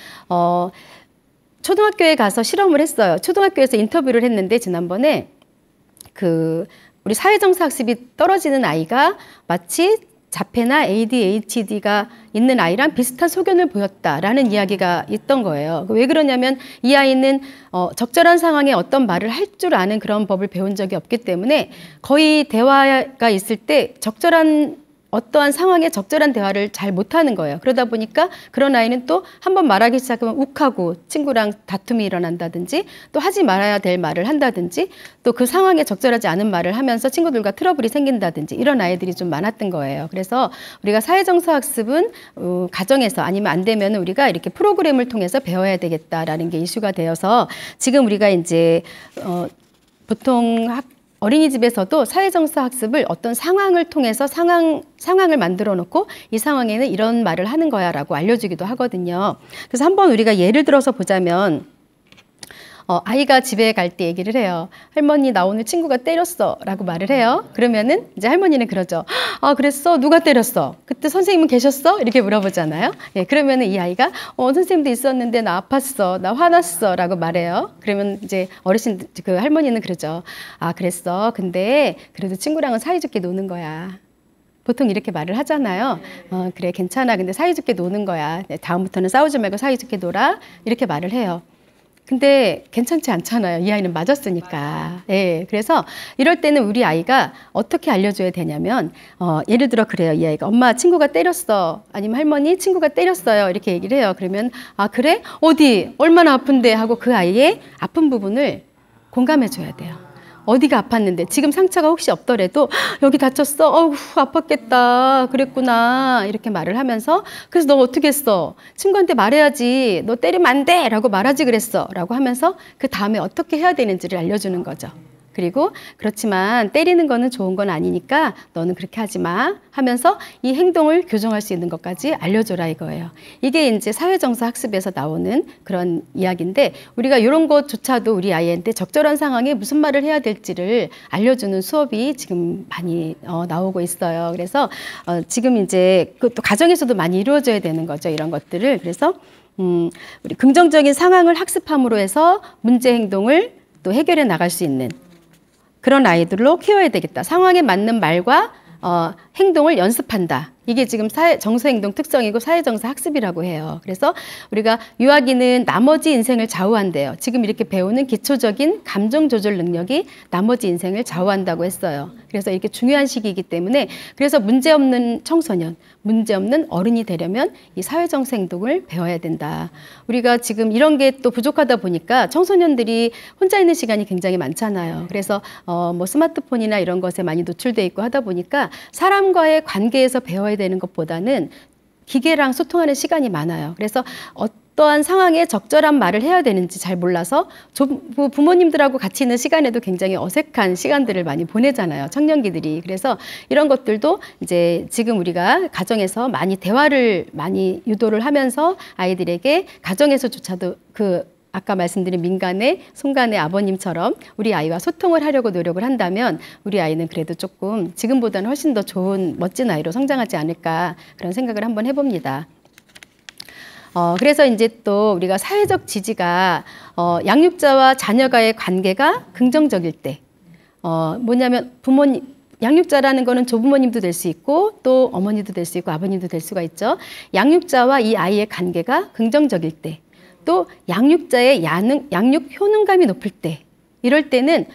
초등학교에 가서 실험을 했어요. 초등학교에서 인터뷰를 했는데 지난번에 우리 사회정서 학습이 떨어지는 아이가 마치 자폐나 ADHD가 있는 아이랑 비슷한 소견을 보였다라는 이야기가 있던 거예요. 왜 그러냐면 이 아이는 적절한 상황에 어떤 말을 할 줄 아는 그런 법을 배운 적이 없기 때문에 거의 대화가 있을 때 어떠한 상황에 적절한 대화를 잘 못하는 거예요. 그러다 보니까 그런 아이는 또 한번 말하기 시작하면 욱하고 친구랑 다툼이 일어난다든지 또 하지 말아야 될 말을 한다든지 또 그 상황에 적절하지 않은 말을 하면서 친구들과 트러블이 생긴다든지 이런 아이들이 좀 많았던 거예요. 그래서 우리가 사회정서 학습은 가정에서 아니면 안 되면 우리가 이렇게 프로그램을 통해서 배워야 되겠다라는 게 이슈가 되어서 지금 우리가 이제 보통 어린이집에서도 사회정서 학습을 어떤 상황을 통해서 상황을 만들어 놓고 이 상황에는 이런 말을 하는 거야 라고 알려주기도 하거든요. 그래서 한번 우리가 예를 들어서 보자면 아이가 집에 갈 때 얘기를 해요. 할머니, 나 오늘 친구가 때렸어 라고 말을 해요. 그러면은 이제 할머니는 그러죠. 아, 그랬어? 누가 때렸어? 그때 선생님은 계셨어? 이렇게 물어보잖아요. 예, 그러면은 이 아이가 선생님도 있었는데 나 아팠어, 나 화났어 라고 말해요. 그러면 이제 그 할머니는 그러죠. 아, 그랬어. 근데 그래도 친구랑은 사이좋게 노는 거야. 보통 이렇게 말을 하잖아요. 그래, 괜찮아. 근데 사이좋게 노는 거야. 다음부터는 싸우지 말고 사이좋게 놀아. 이렇게 말을 해요. 근데 괜찮지 않잖아요. 이 아이는 맞았으니까. 예, 그래서 이럴 때는 우리 아이가 어떻게 알려줘야 되냐면 예를 들어 그래요. 이 아이가 엄마 친구가 때렸어. 아니면 할머니 친구가 때렸어요. 이렇게 얘기를 해요. 그러면 아 그래? 어디? 얼마나 아픈데? 하고 그 아이의 아픈 부분을 공감해 줘야 돼요. 어디가 아팠는데 지금 상처가 혹시 없더라도 여기 다쳤어? 어우 아팠겠다. 그랬구나. 이렇게 말을 하면서 그래서 너 어떻게 했어? 친구한테 말해야지. 너 때리면 안 돼. 라고 말하지 그랬어. 라고 하면서 그 다음에 어떻게 해야 되는지를 알려주는 거죠. 그리고 그렇지만 때리는 거는 좋은 건 아니니까 너는 그렇게 하지 마 하면서 이 행동을 교정할 수 있는 것까지 알려줘라 이거예요. 이게 이제 사회정서 학습에서 나오는 그런 이야기인데 우리가 이런 것조차도 우리 아이한테 적절한 상황에 무슨 말을 해야 될지를 알려주는 수업이 지금 많이 나오고 있어요. 그래서 지금 이제 또 가정에서도 많이 이루어져야 되는 거죠. 이런 것들을. 그래서 우리 긍정적인 상황을 학습함으로 해서 문제 행동을 또 해결해 나갈 수 있는 그런 아이들로 키워야 되겠다. 상황에 맞는 말과 행동을 연습한다. 이게 지금 정서행동 특성이고 사회정서 학습이라고 해요. 그래서 우리가 유아기는 나머지 인생을 좌우한대요. 지금 이렇게 배우는 기초적인 감정 조절 능력이 나머지 인생을 좌우한다고 했어요. 그래서 이렇게 중요한 시기이기 때문에 그래서 문제없는 청소년, 문제없는 어른이 되려면 이 사회정서 행동을 배워야 된다. 우리가 지금 이런 게 또 부족하다 보니까 청소년들이 혼자 있는 시간이 굉장히 많잖아요. 그래서 뭐 스마트폰이나 이런 것에 많이 노출돼 있고 하다 보니까 사람과의 관계에서 배워야 되는 것보다는 기계랑 소통하는 시간이 많아요. 그래서 어떠한 상황에 적절한 말을 해야 되는지 잘 몰라서 부모님들하고 같이 있는 시간에도 굉장히 어색한 시간들을 많이 보내잖아요. 청년기들이. 그래서 이런 것들도 이제 지금 우리가 가정에서 많이 대화를 많이 유도를 하면서 아이들에게 가정에서조차도 아까 말씀드린 민간의 송간의 아버님처럼 우리 아이와 소통을 하려고 노력을 한다면 우리 아이는 그래도 조금 지금보다는 훨씬 더 좋은 멋진 아이로 성장하지 않을까 그런 생각을 한번 해봅니다. 그래서 이제 또 우리가 사회적 지지가 양육자와 자녀가의 관계가 긍정적일 때, 뭐냐면 양육자라는 거는 조부모님도 될 수 있고 또 어머니도 될 수 있고 아버님도 될 수가 있죠. 양육자와 이 아이의 관계가 긍정적일 때, 또 양육자의 양육 효능감이 높을 때, 이럴 때는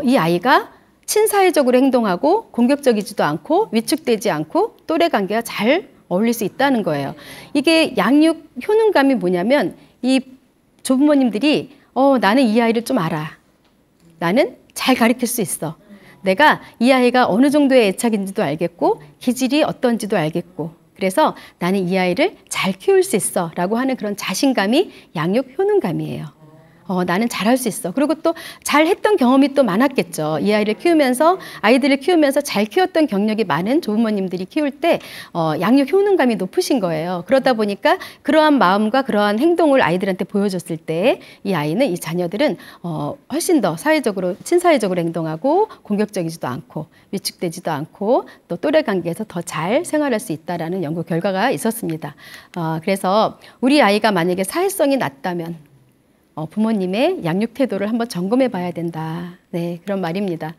이 아이가 친사회적으로 행동하고 공격적이지도 않고 위축되지 않고 또래 관계가 잘 어울릴 수 있다는 거예요. 이게 양육 효능감이 뭐냐면 이 조부모님들이 나는 이 아이를 좀 알아. 나는 잘 가르칠 수 있어. 내가 이 아이가 어느 정도의 애착인지도 알겠고 기질이 어떤지도 알겠고 그래서 나는 이 아이를 잘 키울 수 있어 라고 하는 그런 자신감이 양육 효능감이에요. 나는 잘할 수 있어. 그리고 또 잘했던 경험이 또 많았겠죠. 이 아이들을 키우면서 잘 키웠던 경력이 많은 조부모님들이 키울 때 양육 효능감이 높으신 거예요. 그러다 보니까 그러한 마음과 그러한 행동을 아이들한테 보여줬을 때 이 자녀들은 훨씬 더 친사회적으로 행동하고 공격적이지도 않고 위축되지도 않고 또 또래 관계에서 더 잘 생활할 수 있다라는 연구 결과가 있었습니다. 그래서 우리 아이가 만약에 사회성이 낮다면 부모님의 양육 태도를 한번 점검해 봐야 된다. 네, 그런 말입니다.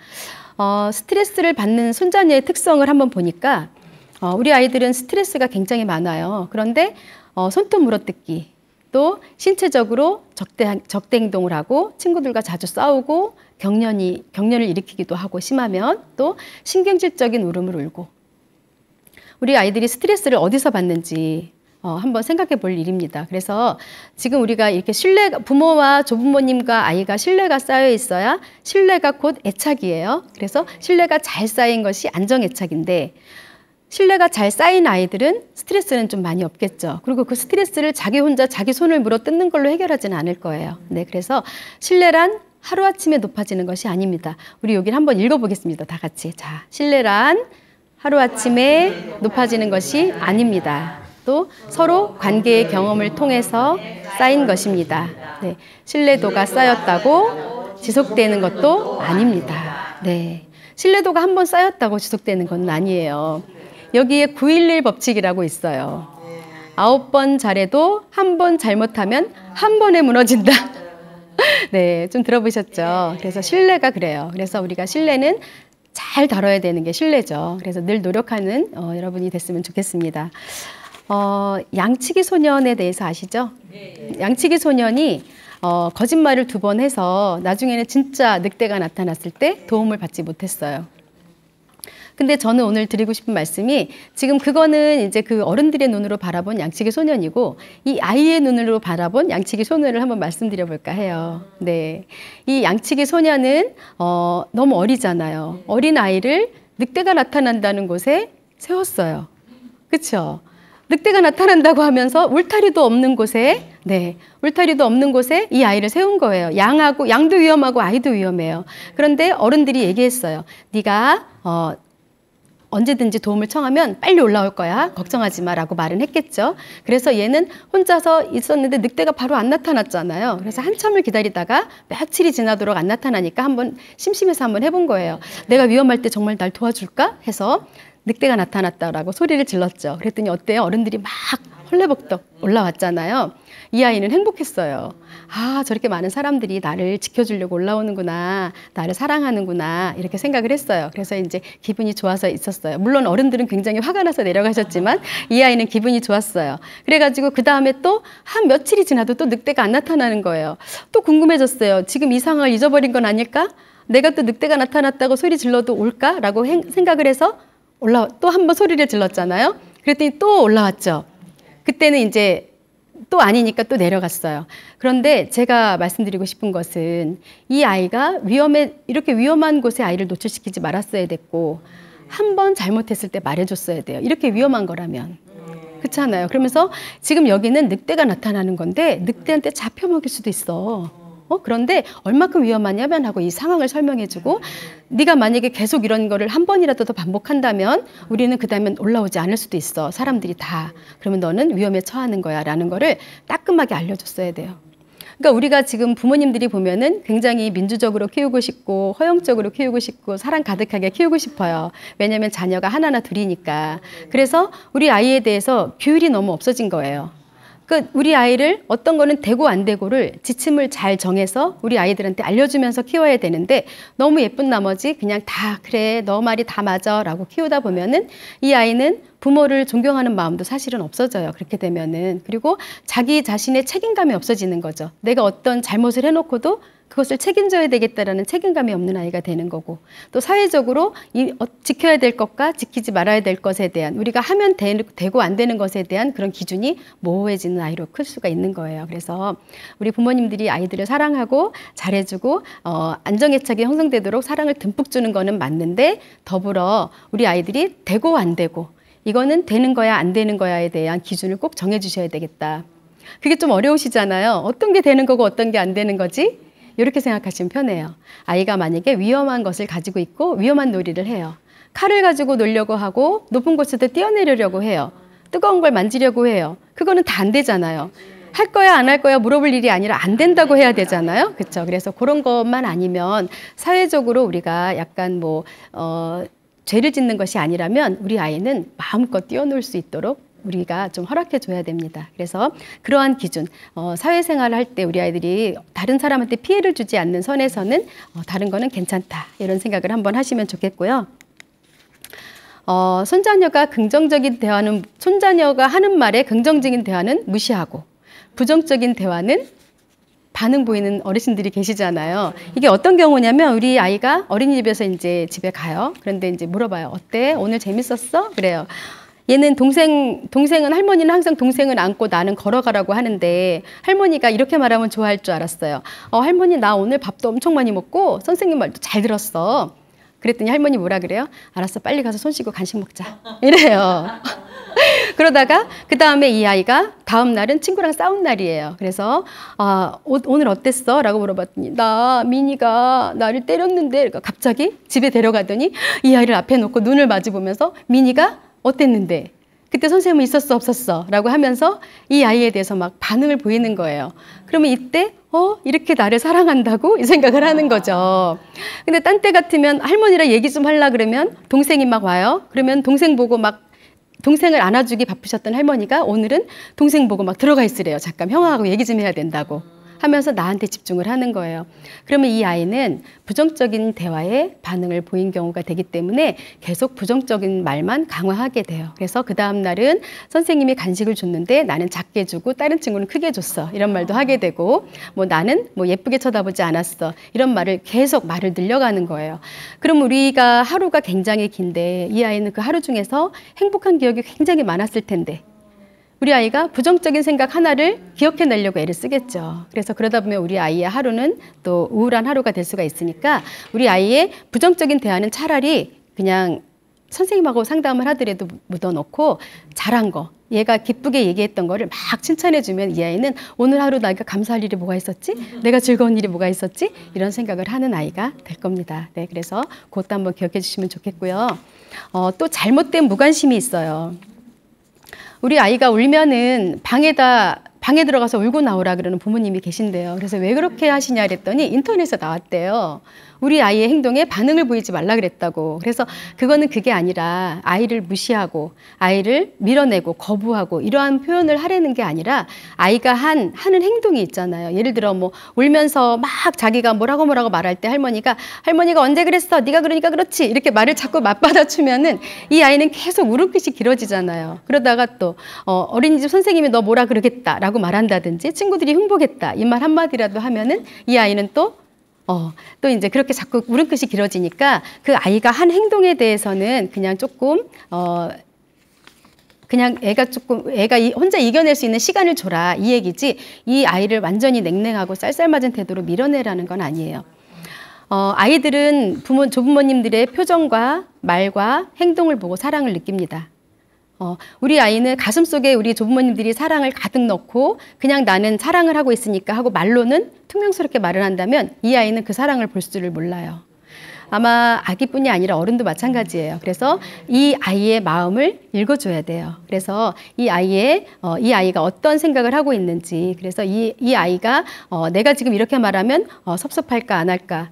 스트레스를 받는 손자녀의 특성을 한번 보니까 우리 아이들은 스트레스가 굉장히 많아요. 그런데 손톱 물어뜯기, 또 신체적으로 적대 행동을 하고 친구들과 자주 싸우고 격려를 일으키기도 하고 심하면 또 신경질적인 울음을 울고 우리 아이들이 스트레스를 어디서 받는지 한번 생각해 볼 일입니다. 그래서 지금 우리가 이렇게 부모와 조부모님과 아이가 신뢰가 쌓여 있어야 신뢰가 곧 애착이에요. 그래서 신뢰가 잘 쌓인 것이 안정애착인데 신뢰가 잘 쌓인 아이들은 스트레스는 좀 많이 없겠죠. 그리고 그 스트레스를 자기 혼자 자기 손을 물어 뜯는 걸로 해결하지는 않을 거예요. 네, 그래서 신뢰란 하루아침에 높아지는 것이 아닙니다. 우리 여기를 한번 읽어보겠습니다. 다 같이. 자, 신뢰란 하루아침에 높아지는 것이 아닙니다. 또 서로 관계의 경험을 통해서 쌓인 것입니다. 네, 신뢰도가 쌓였다고 지속되는 것도 아닙니다. 네, 신뢰도가 한번 쌓였다고 지속되는 건 아니에요. 여기에 911 법칙이라고 있어요. 9번 잘해도 한 번 잘못하면 한 번에 무너진다. 네, 좀 들어보셨죠? 그래서 신뢰가 그래요. 그래서 우리가 신뢰는 잘 다뤄야 되는 게 신뢰죠. 그래서 늘 노력하는 여러분이 됐으면 좋겠습니다. 양치기 소년에 대해서 아시죠? 양치기 소년이 거짓말을 2번 해서 나중에는 진짜 늑대가 나타났을 때 도움을 받지 못했어요. 근데 저는 오늘 드리고 싶은 말씀이 지금 그거는 이제 그 어른들의 눈으로 바라본 양치기 소년이고 이 아이의 눈으로 바라본 양치기 소년을 한번 말씀드려 볼까 해요. 네, 이 양치기 소년은 너무 어리잖아요. 어린 아이를 늑대가 나타난다는 곳에 세웠어요. 그렇죠? 늑대가 나타난다고 하면서 울타리도 없는 곳에 울타리도 없는 곳에 이 아이를 세운 거예요. 양도 위험하고 아이도 위험해요. 그런데 어른들이 얘기했어요. 네가 언제든지 도움을 청하면 빨리 올라올 거야. 걱정하지 마 라고 말은 했겠죠. 그래서 얘는 혼자서 있었는데 늑대가 바로 안 나타났잖아요. 그래서 한참을 기다리다가 며칠이 지나도록 안 나타나니까 한번 심심해서 한번 해본 거예요. 내가 위험할 때 정말 날 도와줄까? 해서 늑대가 나타났다라고 소리를 질렀죠. 그랬더니 어때요? 어른들이 막 헐레벅떡 올라왔잖아요. 이 아이는 행복했어요. 아, 저렇게 많은 사람들이 나를 지켜주려고 올라오는구나, 나를 사랑하는구나 이렇게 생각을 했어요. 그래서 이제 기분이 좋아서 있었어요. 물론 어른들은 굉장히 화가 나서 내려가셨지만 이 아이는 기분이 좋았어요. 그래가지고 그 다음에 또 한 며칠이 지나도 또 늑대가 안 나타나는 거예요. 또 궁금해졌어요. 지금 이 상황을 잊어버린 건 아닐까? 내가 또 늑대가 나타났다고 소리 질러도 올까? 라고 생각을 해서 또 한 번 소리를 질렀잖아요. 그랬더니 또 올라왔죠. 그때는 이제 또 아니니까 또 내려갔어요. 그런데 제가 말씀드리고 싶은 것은 이 아이가 이렇게 위험한 곳에 아이를 노출시키지 말았어야 됐고 한 번 잘못했을 때 말해줬어야 돼요. 이렇게 위험한 거라면. 그렇잖아요. 그러면서 지금 여기는 늑대가 나타나는 건데 늑대한테 잡혀 먹일 수도 있어. 그런데 얼마큼 위험하냐면 하고 이 상황을 설명해주고 네가 만약에 계속 이런 거를 한 번이라도 더 반복한다면 우리는 그 다음엔 올라오지 않을 수도 있어. 사람들이 다. 그러면 너는 위험에 처하는 거야 라는 거를 따끔하게 알려줬어야 돼요. 그러니까 우리가 지금 부모님들이 보면은 굉장히 민주적으로 키우고 싶고 허용적으로 키우고 싶고 사랑 가득하게 키우고 싶어요. 왜냐하면 자녀가 하나나 둘이니까. 그래서 우리 아이에 대해서 규율이 너무 없어진 거예요. 그 우리 아이를 어떤 거는 되고 안 되고를 지침을 잘 정해서 우리 아이들한테 알려주면서 키워야 되는데 너무 예쁜 나머지 그냥 다 그래 너 말이 다 맞아 라고 키우다 보면은 이 아이는 부모를 존경하는 마음도 사실은 없어져요. 그렇게 되면은. 그리고 자기 자신의 책임감이 없어지는 거죠. 내가 어떤 잘못을 해놓고도 그것을 책임져야 되겠다라는 책임감이 없는 아이가 되는 거고, 또 사회적으로 지켜야 될 것과 지키지 말아야 될 것에 대한, 우리가 하면 되고 안 되는 것에 대한 그런 기준이 모호해지는 아이로 클 수가 있는 거예요. 그래서 우리 부모님들이 아이들을 사랑하고 잘해주고 안정애착이 형성되도록 사랑을 듬뿍 주는 거는 맞는데, 더불어 우리 아이들이 되고 안 되고 이거는 되는 거야 안 되는 거야에 대한 기준을 꼭 정해주셔야 되겠다. 그게 좀 어려우시잖아요. 어떤 게 되는 거고 어떤 게 안 되는 거지? 이렇게 생각하시면 편해요. 아이가 만약에 위험한 것을 가지고 있고 위험한 놀이를 해요. 칼을 가지고 놀려고 하고 높은 곳에서 뛰어내리려고 해요. 뜨거운 걸 만지려고 해요. 그거는 다 안 되잖아요. 할 거야 안 할 거야 물어볼 일이 아니라 안 된다고 해야 되잖아요. 그렇죠? 그래서 그런 것만 아니면 사회적으로 우리가 약간 죄를 짓는 것이 아니라면 우리 아이는 마음껏 뛰어놀 수 있도록 우리가 좀 허락해 줘야 됩니다. 그래서 그러한 기준, 사회생활을 할 때 우리 아이들이 다른 사람한테 피해를 주지 않는 선에서는 다른 거는 괜찮다. 이런 생각을 한번 하시면 좋겠고요. 손자녀가 하는 말에 긍정적인 대화는 무시하고 부정적인 대화는 반응 보이는 어르신들이 계시잖아요. 이게 어떤 경우냐면 우리 아이가 어린이집에서 이제 집에 가요. 그런데 이제 물어봐요. 어때? 오늘 재밌었어? 그래요. 얘는 동생은 할머니는 항상 동생을 안고 나는 걸어가라고 하는데 할머니가 이렇게 말하면 좋아할 줄 알았어요. 할머니 나 오늘 밥도 엄청 많이 먹고 선생님 말도 잘 들었어. 그랬더니 할머니 뭐라 그래요? 알았어 빨리 가서 손 씻고 간식 먹자. 이래요. 그러다가 그 다음에 이 아이가 다음 날은 친구랑 싸운 날이에요. 그래서 오늘 어땠어? 라고 물어봤더니 미니가 나를 때렸는데 그러니까 갑자기 집에 데려가더니 이 아이를 앞에 놓고 눈을 마주 보면서 미니가 어땠는데? 그때 선생님은 있었어 없었어? 라고 하면서 이 아이에 대해서 막 반응을 보이는 거예요. 그러면 이때 이렇게 나를 사랑한다고? 이 생각을 하는 거죠. 근데 딴 때 같으면 할머니랑 얘기 좀 하려 그러면 동생이 막 와요. 그러면 동생 보고 막 동생을 안아주기 바쁘셨던 할머니가 오늘은 동생 보고 막 들어가 있으래요. 잠깐 형하고 얘기 좀 해야 된다고 하면서 나한테 집중을 하는 거예요. 그러면 이 아이는 부정적인 대화에 반응을 보인 경우가 되기 때문에 계속 부정적인 말만 강화하게 돼요. 그래서 그 다음 날은 선생님이 간식을 줬는데 나는 작게 주고 다른 친구는 크게 줬어. 이런 말도 하게 되고 나는 예쁘게 쳐다보지 않았어. 이런 말을 계속 말을 늘려가는 거예요. 그럼 우리가 하루가 굉장히 긴데 이 아이는 그 하루 중에서 행복한 기억이 굉장히 많았을 텐데 우리 아이가 부정적인 생각 하나를 기억해내려고 애를 쓰겠죠. 그래서 그러다 보면 우리 아이의 하루는 또 우울한 하루가 될 수가 있으니까 우리 아이의 부정적인 대화는 차라리 그냥 선생님하고 상담을 하더라도 묻어놓고 잘한 거, 얘가 기쁘게 얘기했던 거를 막 칭찬해주면 이 아이는 오늘 하루 내가 감사할 일이 뭐가 있었지? 내가 즐거운 일이 뭐가 있었지? 이런 생각을 하는 아이가 될 겁니다. 네, 그래서 그것도 한번 기억해 주시면 좋겠고요. 또 잘못된 무관심이 있어요. 우리 아이가 울면은 방에 들어가서 울고 나오라 그러는 부모님이 계신데요. 그래서 왜 그렇게 하시냐 그랬더니 인터넷에 나왔대요. 우리 아이의 행동에 반응을 보이지 말라 그랬다고. 그래서 그거는 그게 아니라 아이를 무시하고 아이를 밀어내고 거부하고 이러한 표현을 하려는 게 아니라 아이가 하는 행동이 있잖아요. 예를 들어 울면서 막 자기가 뭐라고 말할 때 할머니가 언제 그랬어? 네가 그러니까 그렇지. 이렇게 말을 자꾸 맞받아주면은 이 아이는 계속 울음끝이 길어지잖아요. 그러다가 또 어린이집 선생님이 너 뭐라 그러겠다라고 말한다든지 친구들이 흉보겠다 이 말 한마디라도 하면은 이 아이는 또 이제 그렇게 자꾸 울음끝이 길어지니까 그 아이가 한 행동에 대해서는 그냥 조금 그냥 애가 혼자 이겨낼 수 있는 시간을 줘라 이 얘기지 이 아이를 완전히 냉랭하고 쌀쌀맞은 태도로 밀어내라는 건 아니에요. 아이들은 조부모님들의 표정과 말과 행동을 보고 사랑을 느낍니다. 우리 아이는 가슴속에 우리 조부모님들이 사랑을 가득 넣고 그냥 나는 사랑을 하고 있으니까 하고 말로는 퉁명스럽게 말을 한다면 이 아이는 그 사랑을 볼 줄을 몰라요. 아마 아기뿐이 아니라 어른도 마찬가지예요. 그래서 이 아이의 마음을 읽어줘야 돼요. 그래서 이 아이가 어떤 생각을 하고 있는지, 그래서 이 아이가 내가 지금 이렇게 말하면 섭섭할까 안 할까,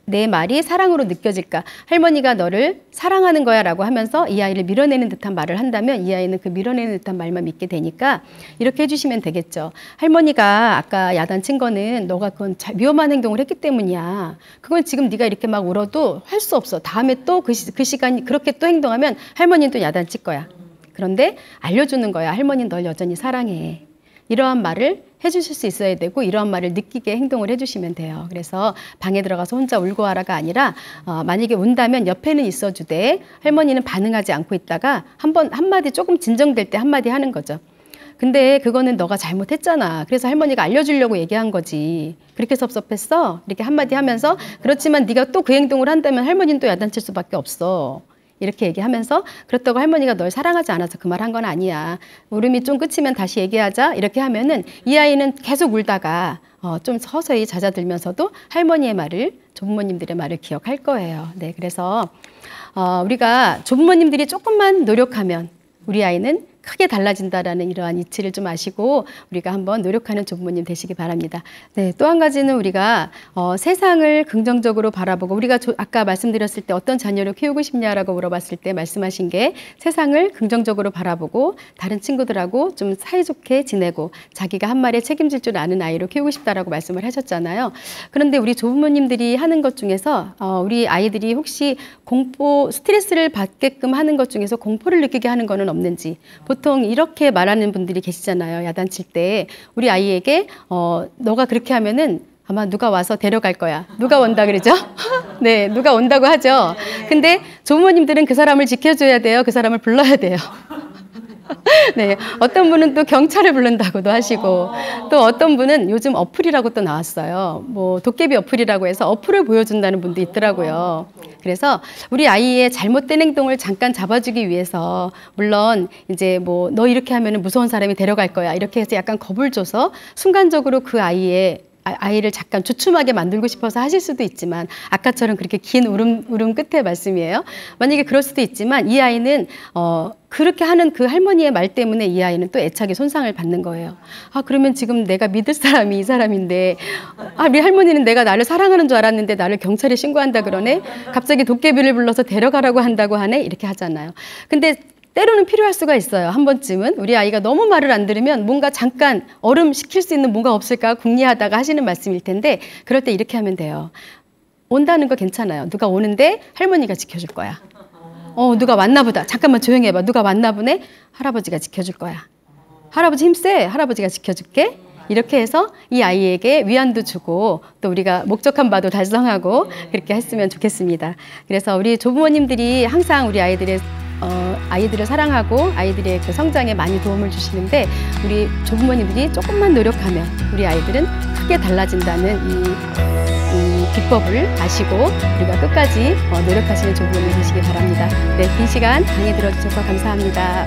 내 말이 사랑으로 느껴질까? 할머니가 너를 사랑하는 거야 라고 하면서 이 아이를 밀어내는 듯한 말을 한다면 이 아이는 그 밀어내는 듯한 말만 믿게 되니까 이렇게 해주시면 되겠죠. 할머니가 아까 야단친 거는 너가 그건 위험한 행동을 했기 때문이야. 그건 지금 네가 이렇게 막 울어도 할 수 없어. 다음에 또 그 시간이 그렇게 또 행동하면 할머니는 또 야단칠 거야. 그런데 알려주는 거야. 할머니는 널 여전히 사랑해. 이러한 말을 해주실 수 있어야 되고 이러한 말을 느끼게 행동을 해주시면 돼요. 그래서 방에 들어가서 혼자 울고 와라가 아니라 만약에 운다면 옆에는 있어주되 할머니는 반응하지 않고 있다가 한마디 조금 진정될 때 한마디 하는 거죠. 근데 그거는 너가 잘못했잖아. 그래서 할머니가 알려주려고 얘기한 거지. 그렇게 섭섭했어? 이렇게 한마디 하면서 그렇지만 네가 또 그 행동을 한다면 할머니는 또 야단칠 수밖에 없어. 이렇게 얘기하면서 그렇다고 할머니가 널 사랑하지 않아서 그 말 한 건 아니야. 울음이 좀 그치면 다시 얘기하자. 이렇게 하면은 이 아이는 계속 울다가 좀 서서히 잦아들면서도 할머니의 말을, 조부모님들의 말을 기억할 거예요. 네, 그래서 우리가 조부모님들이 조금만 노력하면 우리 아이는 크게 달라진다라는 이러한 이치를 좀 아시고 우리가 한번 노력하는 조부모님 되시기 바랍니다. 네, 또 한 가지는 우리가 세상을 긍정적으로 바라보고 우리가 아까 말씀드렸을 때 어떤 자녀를 키우고 싶냐라고 물어봤을 때 말씀하신 게 세상을 긍정적으로 바라보고 다른 친구들하고 좀 사이좋게 지내고 자기가 한 말에 책임질 줄 아는 아이로 키우고 싶다라고 말씀을 하셨잖아요. 그런데 우리 조부모님들이 하는 것 중에서 우리 아이들이 혹시 스트레스를 받게끔 하는 것 중에서 공포를 느끼게 하는 거는 없는지 보통 이렇게 말하는 분들이 계시잖아요. 야단칠 때 우리 아이에게 너가 그렇게 하면은 아마 누가 와서 데려갈 거야. 누가 온다 그러죠? 네, 누가 온다고 하죠. 근데 조부모님들은 그 사람을 지켜줘야 돼요. 그 사람을 불러야 돼요. 네, 어떤 분은 또 경찰을 부른다고도 하시고 또 어떤 분은 요즘 어플이라고 또 나왔어요. 뭐 도깨비 어플이라고 해서 어플을 보여준다는 분도 있더라고요. 그래서 우리 아이의 잘못된 행동을 잠깐 잡아주기 위해서 물론 이제 뭐 너 이렇게 하면 무서운 사람이 데려갈 거야 이렇게 해서 약간 겁을 줘서 순간적으로 그 아이를 잠깐 주춤하게 만들고 싶어서 하실 수도 있지만 아까처럼 그렇게 긴 울음 끝의 말씀이에요. 만약에 그럴 수도 있지만 이 아이는 그렇게 하는 그 할머니의 말 때문에 이 아이는 또 애착의 손상을 받는 거예요. 아, 그러면 지금 내가 믿을 사람이 이 사람인데 우리 할머니는 내가 나를 사랑하는 줄 알았는데 나를 경찰에 신고한다 그러네. 갑자기 도깨비를 불러서 데려가라고 한다고 하네. 이렇게 하잖아요. 근데 때로는 필요할 수가 있어요. 한 번쯤은 우리 아이가 너무 말을 안 들으면 뭔가 잠깐 얼음시킬 수 있는 뭔가 없을까 궁리하다가 하시는 말씀일 텐데 그럴 때 이렇게 하면 돼요. 온다는 거 괜찮아요. 누가 오는데 할머니가 지켜줄 거야. 누가 왔나 보다. 잠깐만 조용히 해봐. 누가 왔나 보네. 할아버지가 지켜줄 거야. 할아버지 힘세. 할아버지가 지켜줄게. 이렇게 해서 이 아이에게 위안도 주고 또 우리가 목적한 바도 달성하고 그렇게 했으면 좋겠습니다. 그래서 우리 조부모님들이 항상 우리 아이들을 사랑하고 아이들의 그 성장에 많이 도움을 주시는데 우리 조부모님들이 조금만 노력하면 우리 아이들은 크게 달라진다는 이 비법을 아시고 우리가 끝까지 노력하시는 조부모님 되시기 바랍니다. 네, 긴 시간 강의 들어주셔서 감사합니다.